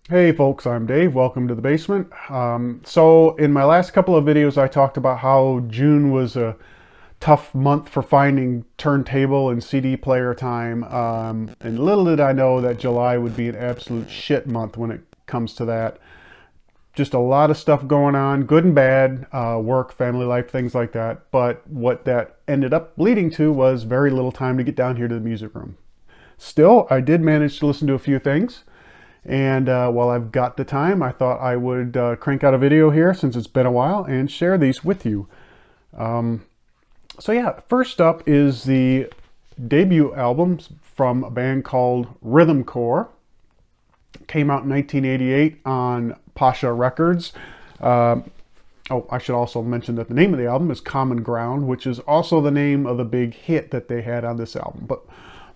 Hey folks, I'm Dave. Welcome to the basement. So in my last couple of videos, I talked about how June was a tough month for finding turntable and CD player time. And little did I know that July would be an absolute shit month when it comes to that. Just a lot of stuff going on, good and bad, work, family life, things like that. But what that ended up leading to was very little time to get down here to the music room. Still, I did manage to listen to a few things. And while I've got the time, I thought I would crank out a video here since it's been a while and share these with you. So yeah, first up is the debut album from a band called Rhythm Corps. Came out in 1988 on Pasha Records. I should also mention that the name of the album is Common Ground, which is also the name of the big hit that they had on this album. But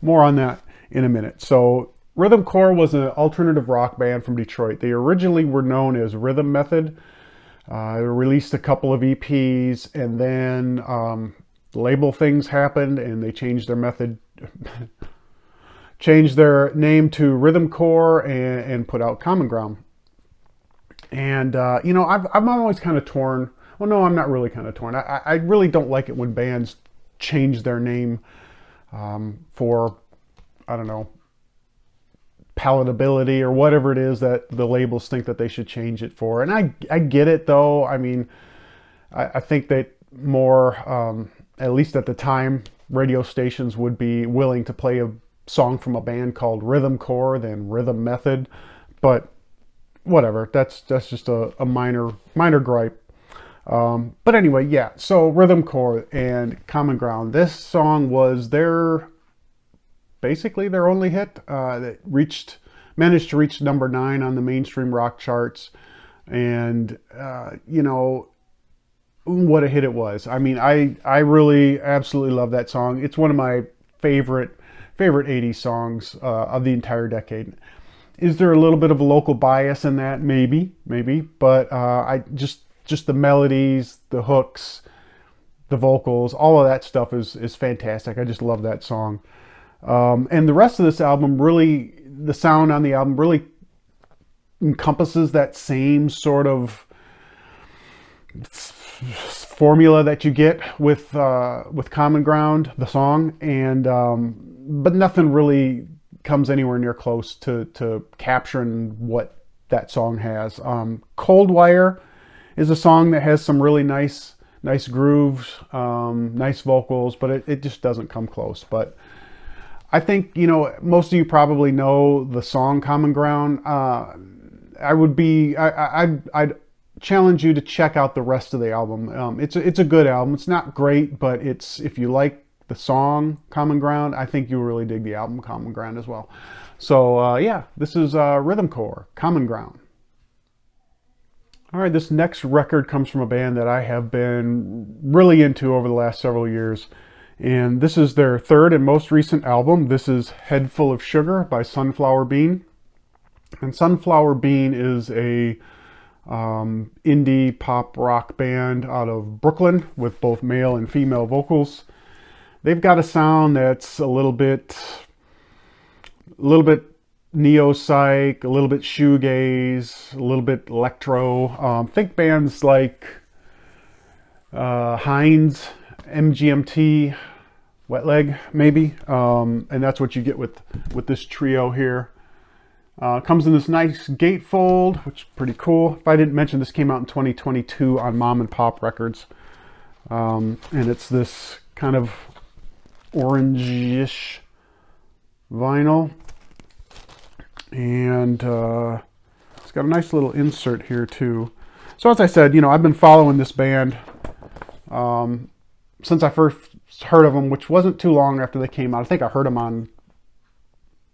more on that in a minute. So Rhythm Corps was an alternative rock band from Detroit. They originally were known as Rhythm Method. They released a couple of EPs, and then label things happened, and they changed their method, changed their name to Rhythm Corps, and put out Common Ground. And I'm always kind of torn. Well, no, I'm not really kind of torn. I really don't like it when bands change their name for, I don't know, palatability or whatever it is that the labels think that they should change it for. And I get it though. I mean, I think that more, at least at the time, radio stations would be willing to play a song from a band called Rhythm Corps than Rhythm Method. But whatever, that's just a minor gripe. But anyway, yeah, so Rhythm Corps and Common Ground. This song was basically their only hit. That managed to reach number 9 on the mainstream rock charts, and what a hit it was. I mean, I really absolutely love that song. It's one of my favorite 80s songs of the entire decade. Is there a little bit of a local bias in that? Maybe, but I just the melodies, the hooks, the vocals, all of that stuff is fantastic. I just love that song. And the rest of this album really, the sound on the album really encompasses that same sort of formula that you get with Common Ground, the song, and but nothing really comes anywhere near close to capturing what that song has. Cold Wire is a song that has some really nice grooves, nice vocals, but it just doesn't come close. But I think, most of you probably know the song Common Ground. I'd challenge you to check out the rest of the album. It's a good album. It's not great, but if you like the song Common Ground, I think you'll really dig the album Common Ground as well. So yeah, this is Rhythm Corps, Common Ground. All right, this next record comes from a band that I have been really into over the last several years. And this is their third and most recent album. This is Head Full of Sugar by Sunflower Bean. And Sunflower Bean is a indie pop rock band out of Brooklyn with both male and female vocals. They've got a sound that's a little bit neo-psych, a little bit shoegaze, a little bit electro. Think bands like Heinz, MGMT, Wet Leg, maybe. And that's what you get with this trio here. Comes in this nice gatefold, which is pretty cool. If I didn't mention, this came out in 2022 on Mom and Pop Records. And it's this kind of orangish vinyl. And it's got a nice little insert here too. So as I said, I've been following this band since I first heard of them, which wasn't too long after they came out. I think I heard them on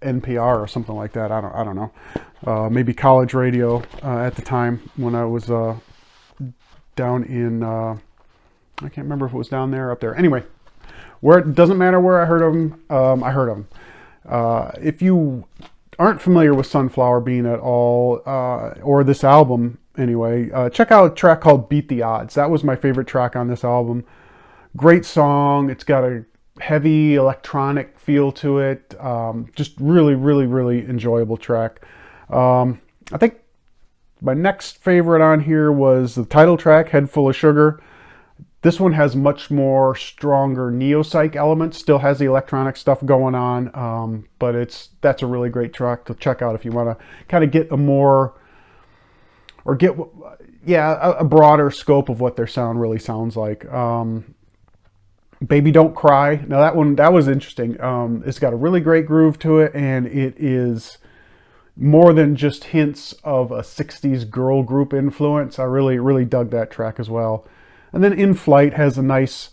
NPR or something like that. I don't know. Maybe college radio at the time when I was down in I can't remember if it was down there or up there. Anyway, where it doesn't matter where I heard of them. I heard of them. If you aren't familiar with Sunflower Bean at all, or this album anyway, check out a track called Beat the Odds. That was my favorite track on this album. Great song. It's got a heavy electronic feel to it. Just really enjoyable track. I think my next favorite on here was the title track, Head Full of Sugar. This one has much more stronger neo-psych elements, still has the electronic stuff going on, but that's a really great track to check out if you want to kind of get a more, or get, yeah, a broader scope of what their sound really sounds like. Baby Don't Cry. Now that was interesting. It's got a really great groove to it, and it is more than just hints of a 60s girl group influence. I really dug that track as well. And then In Flight has a nice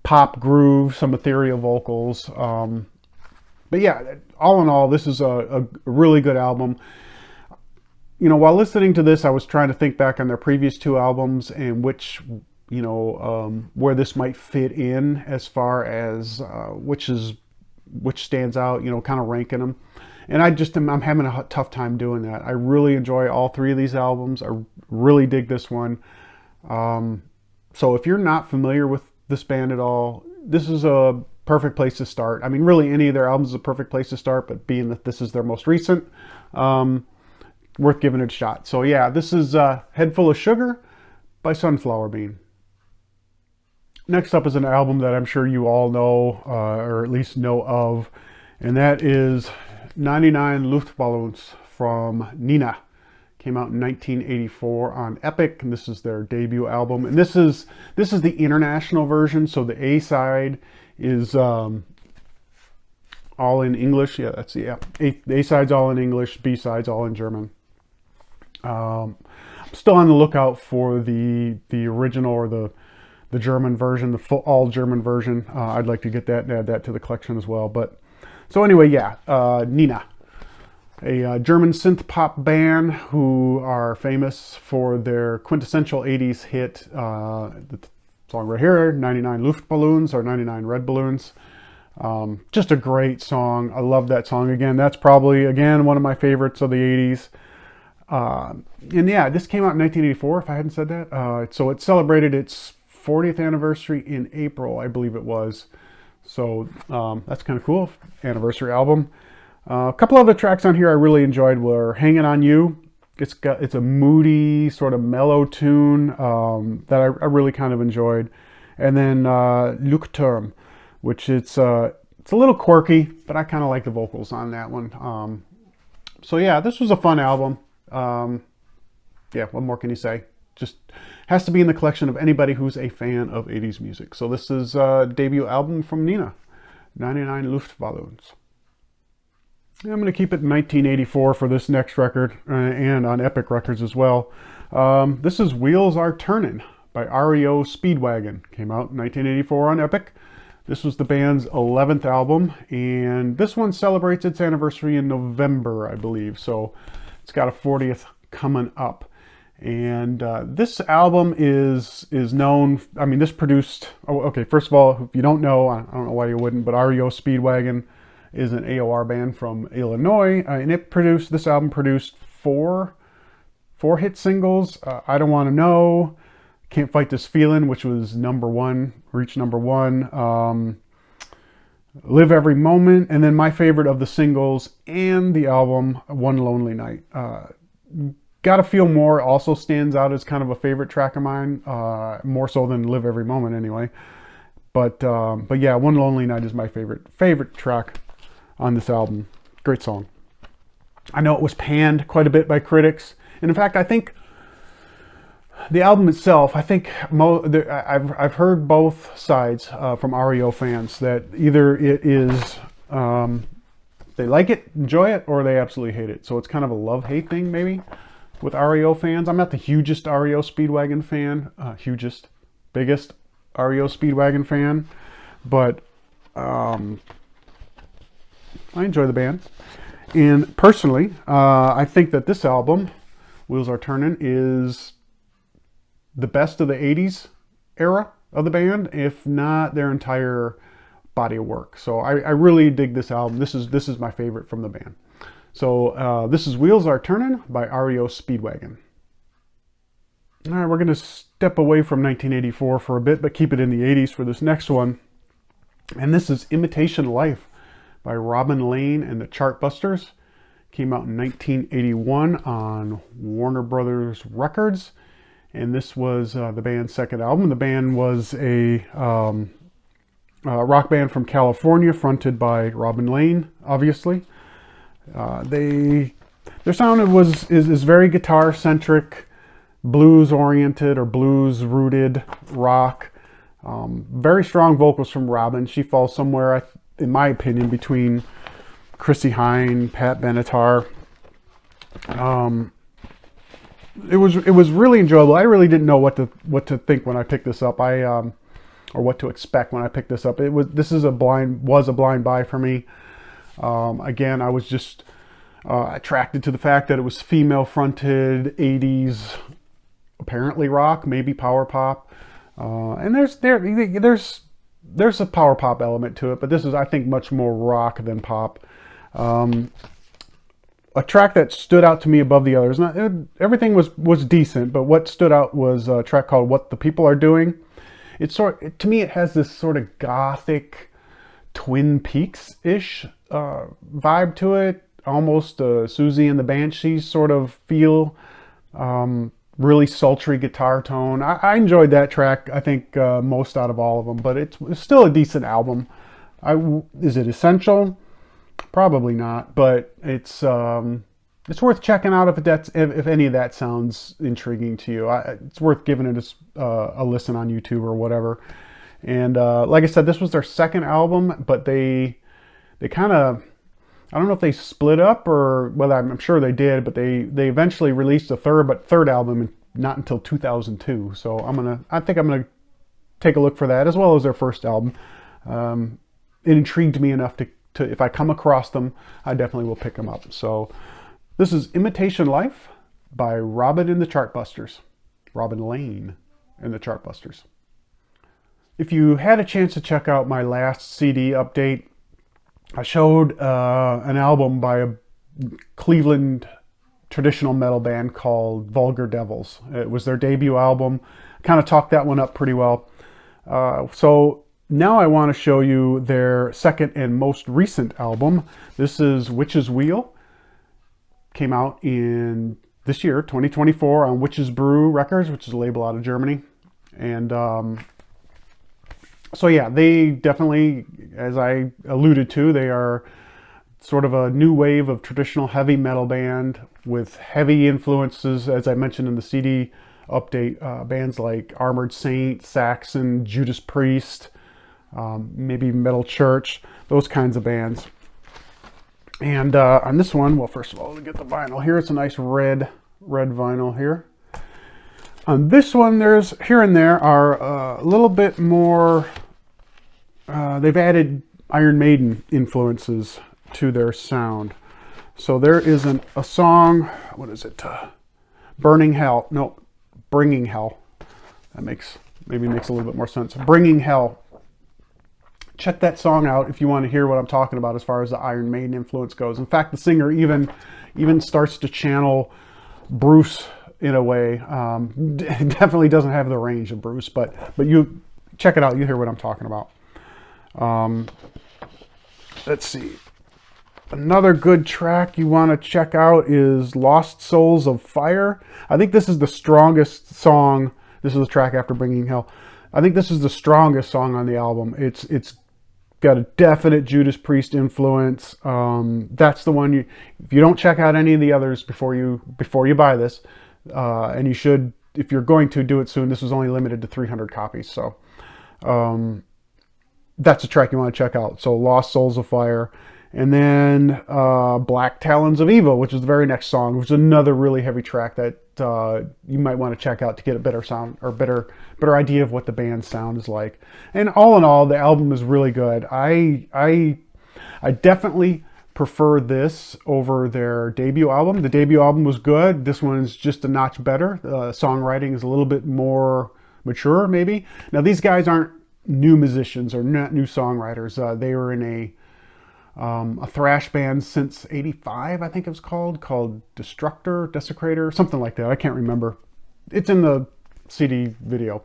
pop groove, some ethereal vocals. But yeah, all in all, this is a really good album. You know, while listening to this, I was trying to think back on their previous two albums and which, you know, where this might fit in as far as which stands out, you know, kind of ranking them. And I'm having a tough time doing that. I really enjoy all three of these albums. I really dig this one. So if you're not familiar with this band at all, this is a perfect place to start. I mean, really any of their albums is a perfect place to start, but being that this is their most recent, worth giving it a shot. So yeah, this is Head Full of Sugar by Sunflower Bean. Next up is an album that I'm sure you all know, or at least know of, and that is 99 Luftballons from Nina. Came out in 1984 on Epic, and this is their debut album. And this is the international version, so the A side is all in English. Yeah, that's the A side's all in English, B side's all in German. I'm still on the lookout for the original or the German version, the full all German version. I'd like to get that and add that to the collection as well. But so anyway, yeah, Nina. A German synth pop band who are famous for their quintessential 80s hit, the song right here, 99 Luftballons or 99 Red Balloons. Just a great song. I love that song. Again, that's probably, again, one of my favorites of the 80s. And yeah, this came out in 1984, if I hadn't said that. So it celebrated its 40th anniversary in April, I believe it was. So that's kind of cool, anniversary album. A couple other tracks on here I really enjoyed were Hanging on You. It's a moody, sort of mellow tune that I really kind of enjoyed. And then Leuchtturm, which it's a little quirky, but I kind of like the vocals on that one. So yeah, this was a fun album. Yeah, what more can you say? Just has to be in the collection of anybody who's a fan of 80s music. So this is a debut album from Nina, 99 Luftballons. I'm going to keep it in 1984 for this next record, and on Epic Records as well. This is Wheels Are Turnin' by REO Speedwagon. Came out in 1984 on Epic. This was the band's 11th album, and this one celebrates its anniversary in November, I believe. So it's got a 40th coming up. And this album is known, I mean, this produced, oh, okay, first of all, if you don't know, I don't know why you wouldn't, but REO Speedwagon is an AOR band from Illinois, and this album produced four hit singles. I Don't Want to Know, Can't Fight This Feeling, which was reached number one, Live Every Moment, and then my favorite of the singles and the album, One Lonely Night. Gotta Feel More also stands out as kind of a favorite track of mine, more so than Live Every Moment anyway. But yeah, One Lonely Night is my favorite track on this album. Great song. I know it was panned quite a bit by critics, and in fact, I think the album itself, I've heard both sides from REO fans that either it is they like it, enjoy it, or they absolutely hate it. So it's kind of a love-hate thing maybe with REO fans. I'm not the hugest REO Speedwagon fan, biggest REO Speedwagon fan, but I enjoy the band. And personally, I think that this album, Wheels Are Turnin', is the best of the 80s era of the band, if not their entire body of work. So I really dig this album. This is my favorite from the band. So this is Wheels Are Turnin' by REO Speedwagon. All right, we're going to step away from 1984 for a bit, but keep it in the 80s for this next one. And this is Imitation Life by Robin Lane and the Chartbusters. Came out in 1981 on Warner Brothers Records. And this was the band's second album. The band was a rock band from California, fronted by Robin Lane, obviously. Their sound is very guitar-centric, blues-oriented or blues-rooted rock. Very strong vocals from Robin. She falls somewhere, in my opinion, between Chrissie Hynde, Pat Benatar. It was really enjoyable. I really didn't know what to think when I picked this up. Or what to expect when I picked this up. This was a blind buy for me. Again, I was just attracted to the fact that it was female-fronted 80s, apparently rock, maybe power pop. And there's a power pop element to it, but this is, I think, much more rock than pop. A track that stood out to me above the others. Everything was decent, but what stood out was a track called "What the People Are Doing." To me, it has this sort of gothic Twin Peaks-ish vibe to it, almost Susie and the Banshees sort of feel. Really sultry guitar tone. I enjoyed that track, I think, most out of all of them, but it's still a decent album. Is it essential? Probably not, but it's worth checking out if any of that sounds intriguing to you. It's worth giving it a listen on YouTube or whatever. And like I said, this was their second album, but they kind of, I don't know if they split up or, well, I'm sure they did, but they eventually released a third album not until 2002. So I think I'm gonna take a look for that, as well as their first album. It intrigued me enough to if I come across them, I definitely will pick them up. So this is Imitation Life by Robin and the Chartbusters. Robin Lane and the Chartbusters. If you had a chance to check out my last CD update, I showed an album by a Cleveland traditional metal band called Vulgar Devils. It was their debut album. Kind of talked that one up pretty well. So now I want to show you their second and most recent album. This is Witch's Wheel. Came out in this year, 2024, on Witch's Brew Records, which is a label out of Germany. And so yeah, they definitely, as I alluded to, they are sort of a new wave of traditional heavy metal band with heavy influences, as I mentioned in the CD update, bands like Armored Saint, Saxon, Judas Priest, maybe Metal Church, those kinds of bands. And on this one, well, first of all, to get the vinyl here, it's a nice red vinyl here. On this one, there's here and there are a little bit more, they've added Iron Maiden influences to their sound. So there is a song, what is it? Bringing Hell. That maybe makes a little bit more sense. Bringing Hell. Check that song out if you want to hear what I'm talking about as far as the Iron Maiden influence goes. In fact, the singer even starts to channel Bruce in a way. Definitely doesn't have the range of Bruce, but you check it out. You hear what I'm talking about. Let's see. Another good track you want to check out is Lost Souls of Fire. I think this is the strongest song. This is the track after Bringing Hell. I think this is the strongest song on the album. It's got a definite Judas Priest influence. That's the one if you don't check out any of the others before you buy this, and you should, if you're going to do it soon. This was only limited to 300 copies, so that's a track you want to check out. So Lost Souls of Fire. And then Black Talons of Evil, which is the very next song, which is another really heavy track that you might want to check out to get a better sound or better idea of what the band's sound is like. And all in all, the album is really good. I definitely prefer this over their debut album. The debut album was good. This one's just a notch better. Songwriting is a little bit more mature, maybe. Now, these guys aren't new musicians or not new songwriters. They were in a thrash band since '85, I think it was called Desecrator, something like that. I can't remember. It's in the CD video.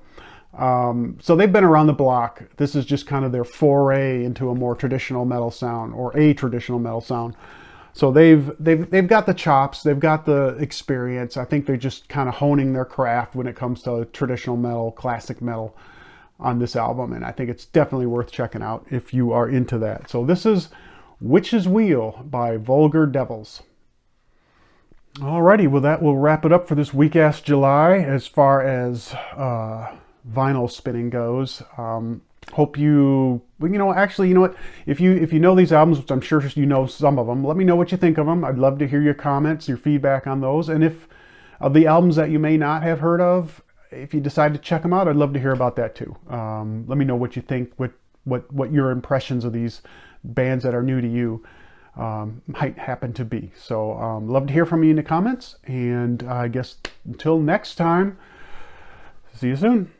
So they've been around the block. This is just kind of their foray into a more traditional metal sound, or a traditional metal sound. So they've got the chops, they've got the experience. I think they're just kind of honing their craft when it comes to traditional metal, classic metal on this album, and I think it's definitely worth checking out if you are into that. So this is Witch's Wheel by Vulgar Devils. Alrighty, well that will wrap it up for this weak-ass July as far as vinyl spinning goes. Hope you, well, actually, you know what? If you know these albums, which I'm sure you know some of them, let me know what you think of them. I'd love to hear your comments, your feedback on those. And if of the albums that you may not have heard of, if you decide to check them out, I'd love to hear about that too. Let me know what you think, what your impressions of these bands that are new to you might happen to be. So love to hear from you in the comments. And I guess until next time, see you soon.